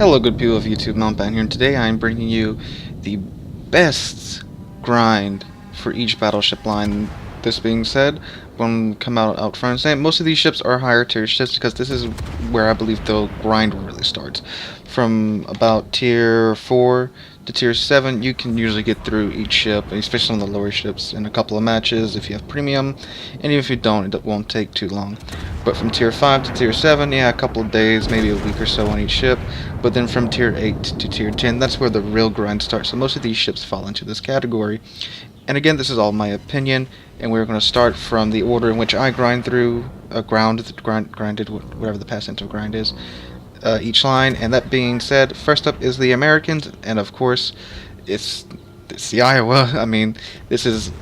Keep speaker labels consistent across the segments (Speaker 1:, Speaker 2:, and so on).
Speaker 1: Hello good people of YouTube, Mountain here, and today I'm bringing you the best grind for each battleship line. This being said, I'm going to come out front and say most of these ships are higher tier ships because this is where I believe the grind really starts. From about tier 4 to tier 7, you can usually get through each ship, especially on the lower ships, in a couple of matches if you have premium, and even if you don't, it won't take too long. But from tier 5 to tier 7, yeah, a couple of days, maybe a week or so on each ship. But then from tier 8 to tier 10, that's where the real grind starts. So most of these ships fall into this category. And again, this is all my opinion, and we're going to start from the order in which I grind through, grinded, whatever the past tense of grind is, each line. And that being said, first up is the Americans, and of course, it's the Iowa. I mean, this is,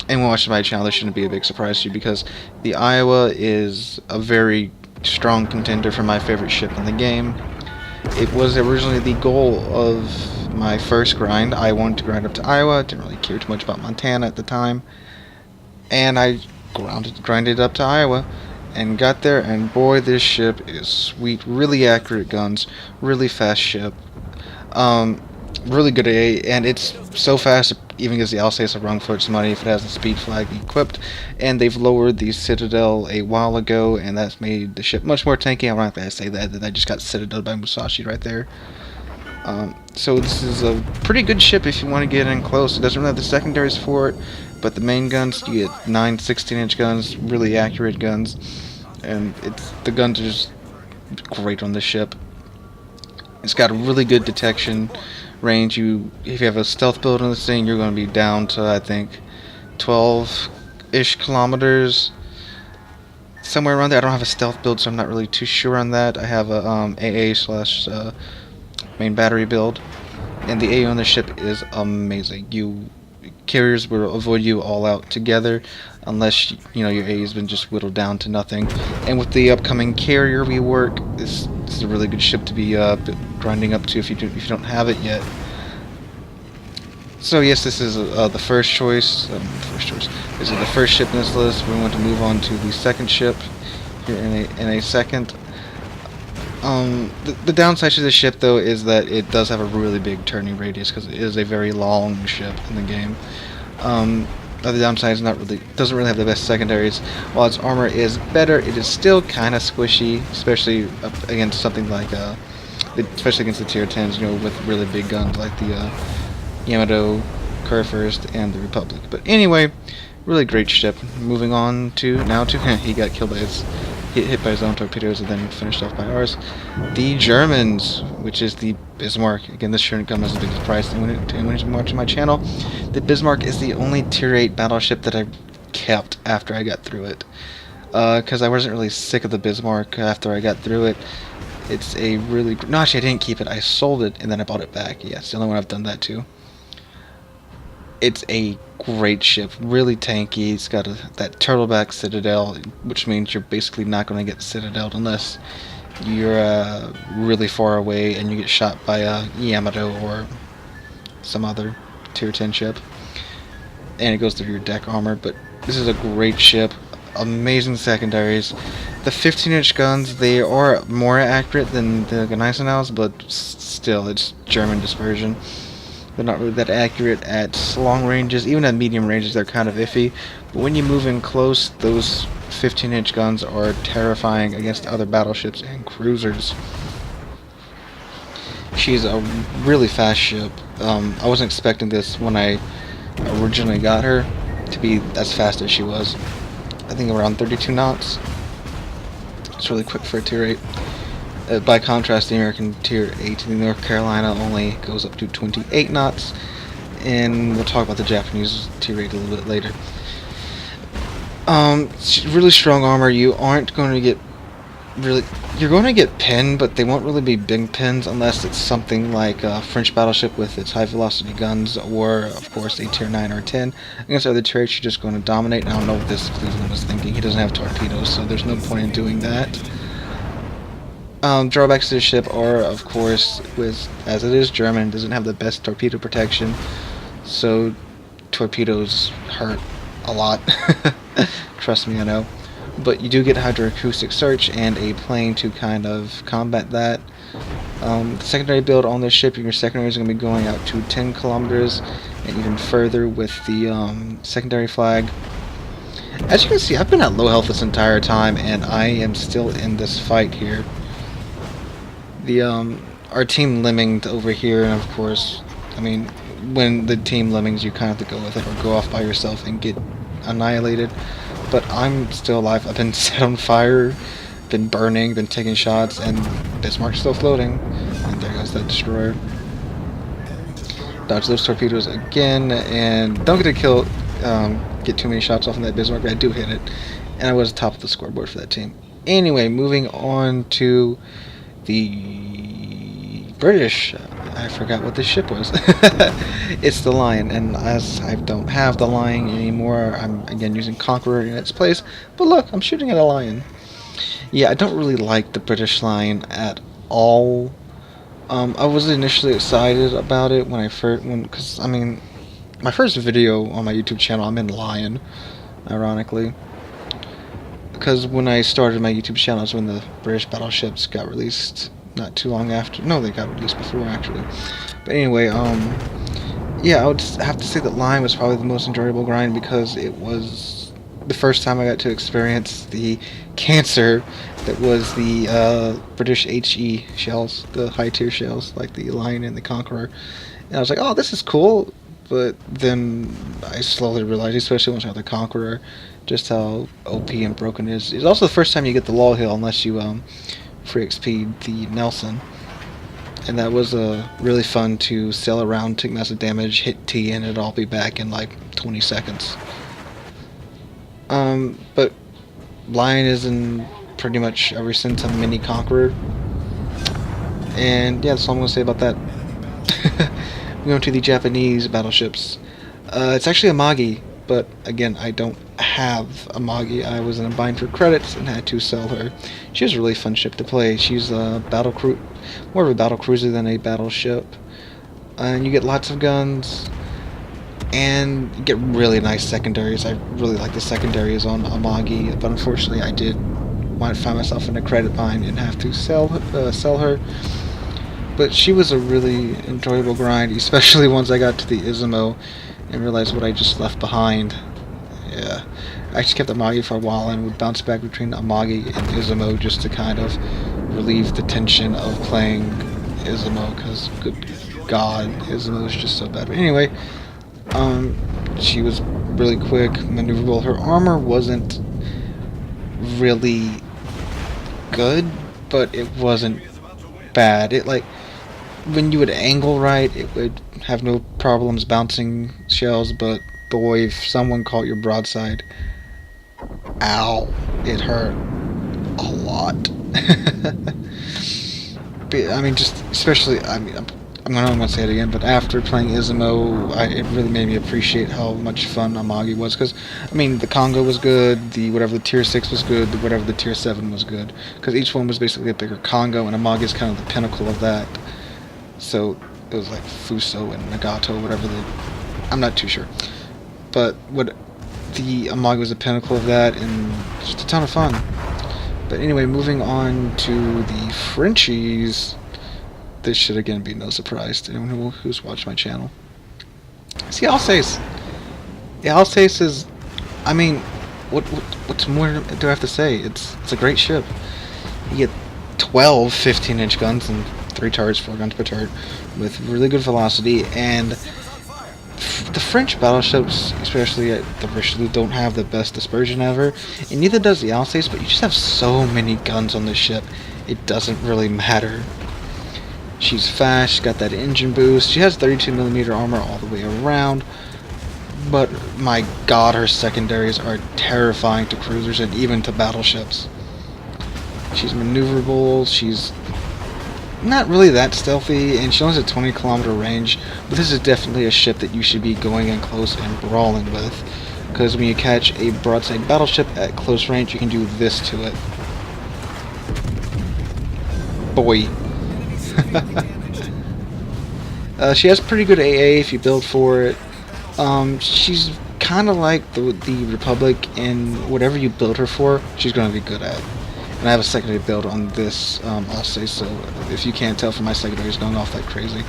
Speaker 1: anyone watching my channel, this shouldn't be a big surprise to you because the Iowa is a very strong contender for my favorite ship in the game. It was originally the goal of my first grind. I wanted to grind up to Iowa, didn't really care too much about Montana at the time, and I grinded up to Iowa and got there, and boy, this ship is sweet. Really accurate guns, really fast ship, really good AA, and it's so fast it even gives the Alsace a run for its money if it has the speed flag equipped. And they've lowered the Citadel a while ago, and that's made the ship much more tanky. I'm not going to say that I just got Citadel by Musashi right there. So this is a pretty good ship if you want to get in close. It doesn't really have the secondaries for it, but the main guns, you get 9 16-inch guns, really accurate guns, and the guns are just great on this ship. It's got a really good detection range. If you have a stealth build on this thing, you're going to be down to, I think, 12-ish kilometers, somewhere around there. I don't have a stealth build, so I'm not really too sure on that. I have a AA/ main battery build, and the AA on the ship is amazing. Carriers will avoid you all out together unless your AA has been just whittled down to nothing. And with the upcoming carrier rework, this is a really good ship to be grinding up to if you don't have it yet. So yes, this is the first choice. This is the first ship in this list. We're going to move on to the second ship here in a second. The downside to this ship, though, is that it does have a really big turning radius because it is a very long ship in the game. The downside is doesn't really have the best secondaries. While its armor is better, it is still kind of squishy, especially up against something like especially against the tier 10s, with really big guns like the Yamato, Kurfürst, and the Republic. But anyway, really great ship. Moving on to he got killed by hit by his own torpedoes and then finished off by ours. The Germans, which is the Bismarck. Again, this shouldn't come as a big surprise to anyone who's watching my channel. The Bismarck is the only tier 8 battleship that I kept after I got through it. Because I wasn't really sick of the Bismarck after I got through it. It's a really... No, actually, I didn't keep it. I sold it and then I bought it back. Yeah, it's the only one I've done that to. It's a great ship, really tanky. It's got that turtleback Citadel, which means you're basically not going to get Citadel unless you're really far away and you get shot by a Yamato or some other tier 10 ship. And it goes through your deck armor, but this is a great ship. Amazing secondaries. The 15-inch guns, they are more accurate than the Gneisenau's, but still, it's German dispersion. They're not really that accurate at long ranges. Even at medium ranges, they're kind of iffy. But when you move in close, those 15-inch guns are terrifying against other battleships and cruisers. She's a really fast ship. I wasn't expecting this when I originally got her to be as fast as she was. I think around 32 knots. It's really quick for a tier 8. By contrast, the American tier 8 in North Carolina only goes up to 28 knots, and we'll talk about the Japanese tier 8 a little bit later. Really strong armor. You aren't going to get you're going to get pinned, but they won't really be big pins unless it's something like a French battleship with its high velocity guns, or of course a tier 9 or 10. Against other tier 8s, you're just going to dominate. And I don't know what this Cleveland was thinking. He doesn't have torpedoes, so there's no point in doing that. Drawbacks to the ship are, of course, as it is German, doesn't have the best torpedo protection, so torpedoes hurt a lot. Trust me, I know. But you do get hydroacoustic search and a plane to kind of combat that. The secondary build on this ship, your secondary is going to be going out to 10 kilometers and even further with the secondary flag. As you can see, I've been at low health this entire time, and I am still in this fight here. Our team lemminged over here, and of course, I mean, when the team lemmings, you kind of have to go with it or go off by yourself and get annihilated. But I'm still alive. I've been set on fire, been burning, been taking shots, and Bismarck's still floating. And there goes that destroyer. Dodge those torpedoes again, and don't get get too many shots off on that Bismarck. I do hit it, and I was top of the scoreboard for that team. Anyway, moving on to the British. I forgot what this ship was. It's the Lion, and as I don't have the Lion anymore, I'm again using Conqueror in its place. But look, I'm shooting at a Lion. Yeah, I don't really like the British Lion at all. I was initially excited about it when because I mean, my first video on my YouTube channel, I'm in Lion, ironically. Because when I started my YouTube channel, is when the British battleships got released. Not too long after. No, they got released before, actually. But anyway, yeah, I would have to say that Lion was probably the most enjoyable grind because it was the first time I got to experience the cancer that was the British HE shells, the high-tier shells, like the Lion and the Conqueror. And I was like, oh, this is cool. But then I slowly realized, especially once I got the Conqueror, just how OP and broken it is. It's also the first time you get the Law Hill unless you free XP the Nelson. And that was really fun to sail around, take massive damage, hit T, and it'll all be back in like 20 seconds. But Lion is in pretty much ever since a mini Conqueror. And yeah, that's all I'm going to say about that. We're going to the Japanese battleships. It's actually a Magi, but again, I don't have a Magi. I was in a bind for credits and had to sell her. She was a really fun ship to play. She's a more of a battle cruiser than a battleship. And you get lots of guns, and you get really nice secondaries. I really like the secondaries on a Magi, but unfortunately I did find myself in a credit bind and have to sell her. But she was a really enjoyable grind, especially once I got to the Izumo and realized what I just left behind. Yeah, I actually kept Amagi for a while and would bounce back between Amagi and Izumo just to kind of relieve the tension of playing Izumo, because good god, Izumo is just so bad. But anyway, she was really quick, maneuverable. Her armor wasn't really good, but it wasn't bad. It when you would angle right, it would have no problems bouncing shells, but boy, if someone caught your broadside, ow, it hurt a lot. But, I mean, just especially, I mean, I'm not going to say it again, but after playing Izumo, it really made me appreciate how much fun Amagi was, because, I mean, the Congo was good, whatever the tier 6 was good, whatever the tier 7 was good, because each one was basically a bigger Congo, and Amagi is kind of the pinnacle of that. So it was like Fuso and Nagato, whatever I'm not too sure. But the Amagi was the pinnacle of that, and just a ton of fun. But anyway, moving on to the Frenchies. This should again be no surprise to anyone who's watched my channel. See, Alsace. Yeah, Alsace is, I mean, what's more do I have to say? It's a great ship. You get 12 15-inch guns and 3 turrets, 4 guns per turret, with really good velocity, and the French battleships, especially at the Richelieu, don't have the best dispersion ever, and neither does the Alsace, but you just have so many guns on this ship, it doesn't really matter. She's fast, she's got that engine boost, she has 32mm armor all the way around, but my god, her secondaries are terrifying to cruisers and even to battleships. She's maneuverable, she's not really that stealthy, and she only has a 20-kilometer range, but this is definitely a ship that you should be going in close and brawling with, because when you catch a broadside battleship at close range, you can do this to it. Boy. She has pretty good AA if you build for it. She's kind of like the Republic, in whatever you build her for, she's going to be good at. And I have a secondary build on this also, so if you can't tell from my secondaries going off like crazy,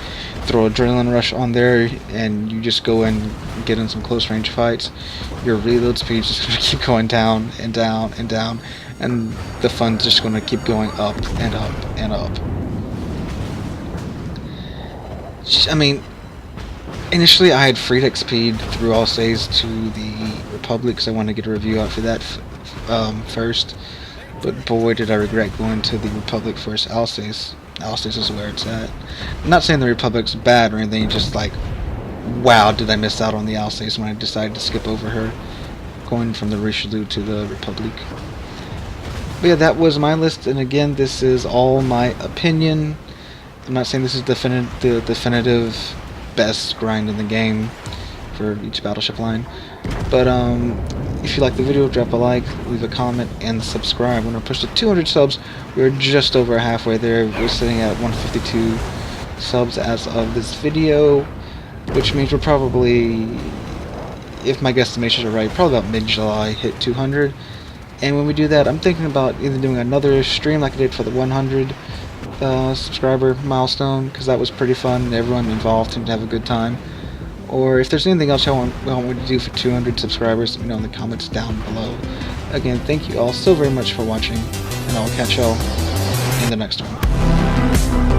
Speaker 1: throw Adrenaline Rush on there and you just go and get in some close range fights. Your reload speed is just going to keep going down and down and down, and the fun's just going to keep going up and up and up. I mean, initially I had freed XP through Alsace to the Republic because I wanted to get a review out for that first. But boy, did I regret going to the Republic first. Alsace is where it's at. I'm not saying the Republic's bad or anything, just like, wow, did I miss out on the Alsace when I decided to skip over her, going from the Richelieu to the Republic. But yeah, that was my list, and again, this is all my opinion. I'm not saying this is the definitive best grind in the game for each battleship line. But if you like the video, drop a like, leave a comment, and subscribe. When we push to 200 subs, we're just over halfway there. We're sitting at 152 subs as of this video, which means we're probably, if my guesstimations are right, probably about mid-July hit 200. And when we do that, I'm thinking about either doing another stream like I did for the 100 subscriber milestone, because that was pretty fun and everyone involved seemed to have a good time. Or if there's anything else I want me to do for 200 subscribers, let me know in the comments down below. Again, thank you all so very much for watching, and I'll catch y'all in the next one.